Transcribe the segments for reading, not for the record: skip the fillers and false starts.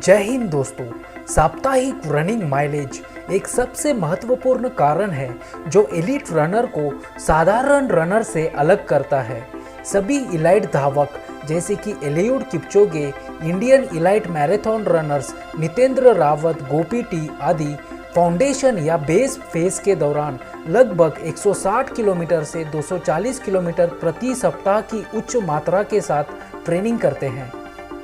जय हिंद दोस्तों। साप्ताहिक रनिंग माइलेज एक सबसे महत्वपूर्ण कारण है जो एलीट रनर को साधारण रनर से अलग करता है। सभी इलाइट धावक जैसे कि Eliud Kipchoge, Indian elite marathon runners Nitendra Rawat, Gopi T आदि फाउंडेशन या बेस फेज के दौरान लगभग 160 किलोमीटर से 240 किलोमीटर प्रति सप्ताह की उच्च मात्रा के साथ ट्रेनिंग करते हैं।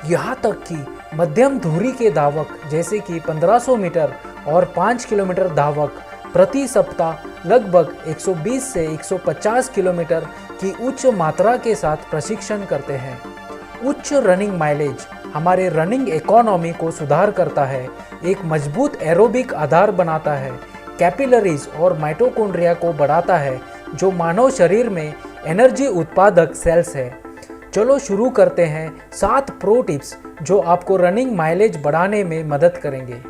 यहाँ तक कि मध्यम धुरी के धावक जैसे कि 1500 मीटर और 5 किलोमीटर धावक प्रति सप्ताह लगभग 120 से 150 किलोमीटर की उच्च मात्रा के साथ प्रशिक्षण करते हैं। उच्च रनिंग माइलेज हमारे रनिंग इकोनॉमी को सुधार करता है, एक मजबूत एरोबिक आधार बनाता है, कैपिलरीज और माइटोकॉन्ड्रिया को बढ़ाता है जो मानव शरीर में एनर्जी उत्पादक सेल्स है। चलो शुरू करते हैं 7 प्रो टिप्स जो आपको रनिंग माइलेज बढ़ाने में मदद करेंगे।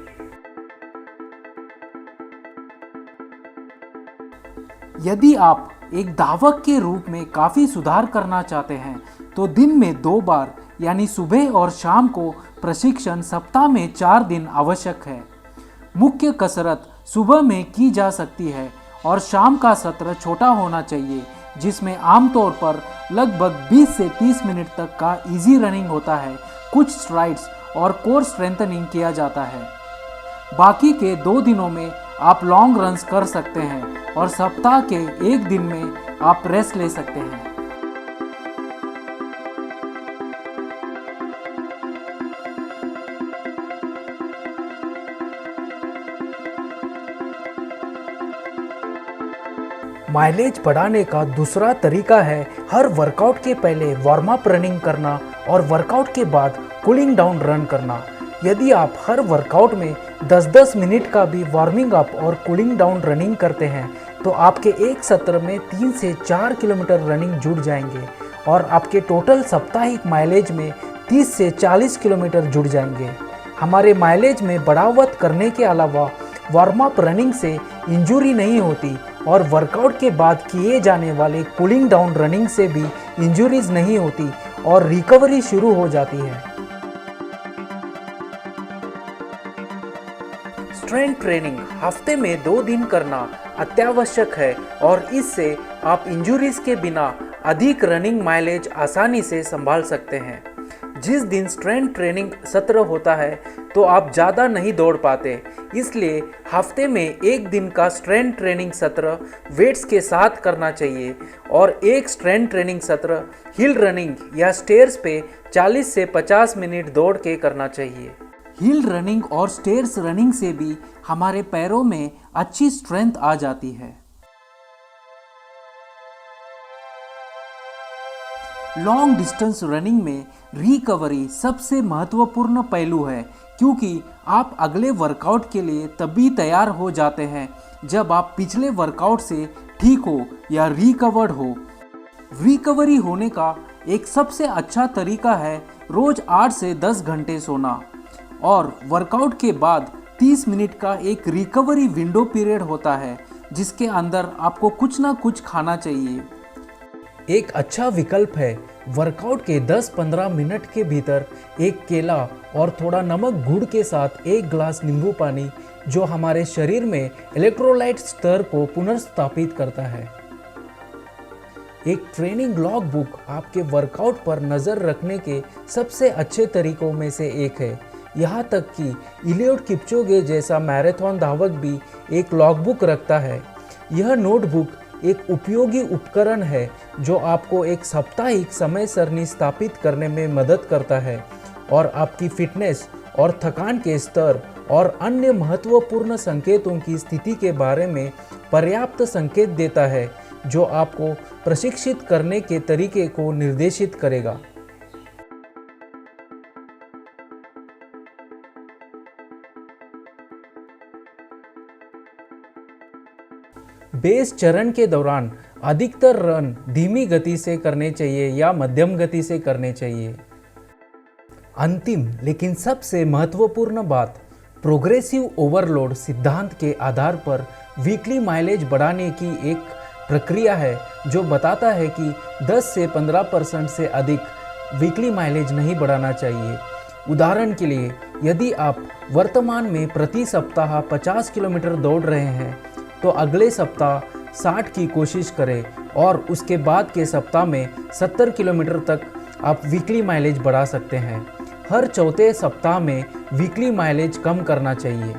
यदि आप एक धावक के रूप में काफ़ी सुधार करना चाहते हैं तो दिन में 2 बार यानी सुबह और शाम को प्रशिक्षण सप्ताह में 4 दिन आवश्यक है। मुख्य कसरत सुबह में की जा सकती है और शाम का सत्र छोटा होना चाहिए जिसमें आमतौर पर लगभग 20 से 30 मिनट तक का इजी रनिंग होता है। कुछ स्ट्राइड्स और कोर स्ट्रेंथनिंग किया जाता है। बाकी के 2 दिनों में आप लॉन्ग रन्स कर सकते हैं और सप्ताह के 1 दिन में आप रेस्ट ले सकते हैं। माइलेज बढ़ाने का दूसरा तरीका है हर वर्कआउट के पहले वार्म अप रनिंग करना और वर्कआउट के बाद कूलिंग डाउन रन करना। यदि आप हर वर्कआउट में 10-10 मिनट का भी वार्मिंग अप और कूलिंग डाउन रनिंग करते हैं तो आपके एक सत्र में 3 से 4 किलोमीटर रनिंग जुड़ जाएंगे और आपके टोटल साप्ताहिक माइलेज में 30 से 40 किलोमीटर जुड़ जाएंगे। हमारे माइलेज में बढ़ावत करने के अलावा वार्म अप रनिंग से इंजरी नहीं होती और वर्कआउट के बाद किए जाने वाले कूलिंग डाउन रनिंग से भी इंजरीज नहीं होती और रिकवरी शुरू हो जाती है। स्ट्रेंथ ट्रेनिंग हफ्ते में 2 दिन करना अत्यावश्यक है और इससे आप इंजरीज के बिना अधिक रनिंग माइलेज आसानी से संभाल सकते हैं। जिस दिन स्ट्रेंथ ट्रेनिंग सत्र होता है तो आप ज़्यादा नहीं दौड़ पाते, इसलिए हफ्ते में 1 दिन का स्ट्रेंथ ट्रेनिंग सत्र वेट्स के साथ करना चाहिए और एक स्ट्रेंथ ट्रेनिंग सत्र हिल रनिंग या स्टेयर्स पे 40 से 50 मिनट दौड़ के करना चाहिए। हिल रनिंग और स्टेयर्स रनिंग से भी हमारे पैरों में अच्छी स्ट्रेंथ आ जाती है। लॉन्ग डिस्टेंस रनिंग में रिकवरी सबसे महत्वपूर्ण पहलू है क्योंकि आप अगले वर्कआउट के लिए तभी तैयार हो जाते हैं जब आप पिछले वर्कआउट से ठीक हो या रिकवर्ड हो। रिकवरी होने का एक सबसे अच्छा तरीका है रोज 8 से 10 घंटे सोना और वर्कआउट के बाद 30 मिनट का एक रिकवरी विंडो पीरियड होता है जिसके अंदर आपको कुछ ना कुछ खाना चाहिए। एक अच्छा विकल्प है वर्कआउट के 10-15 मिनट के भीतर एक केला और थोड़ा नमक गुड़ के साथ 1 ग्लास नींबू पानी जो हमारे शरीर में इलेक्ट्रोलाइट स्तर को पुनर्स्थापित करता है। एक ट्रेनिंग लॉग बुक आपके वर्कआउट पर नज़र रखने के सबसे अच्छे तरीकों में से एक है। यहाँ तक कि एलियूड किपचोगे जैसा मैराथन धावक भी एक लॉग बुक रखता है। यह नोटबुक एक उपयोगी उपकरण है जो आपको एक साप्ताहिक समय सरणी स्थापित करने में मदद करता है और आपकी फिटनेस और थकान के स्तर और अन्य महत्वपूर्ण संकेतों की स्थिति के बारे में पर्याप्त संकेत देता है जो आपको प्रशिक्षित करने के तरीके को निर्देशित करेगा। बेस चरण के दौरान अधिकतर रन धीमी गति से करने चाहिए या मध्यम गति से करने चाहिए। अंतिम लेकिन सबसे महत्वपूर्ण बात, प्रोग्रेसिव ओवरलोड सिद्धांत के आधार पर वीकली माइलेज बढ़ाने की एक प्रक्रिया है जो बताता है कि 10 से 15% से अधिक वीकली माइलेज नहीं बढ़ाना चाहिए। उदाहरण के लिए, यदि आप वर्तमान में प्रति सप्ताह 50 किलोमीटर दौड़ रहे हैं तो अगले सप्ताह 60 की कोशिश करें और उसके बाद के सप्ताह में 70 किलोमीटर तक आप वीकली माइलेज बढ़ा सकते हैं। हर चौथे सप्ताह में वीकली माइलेज कम करना चाहिए।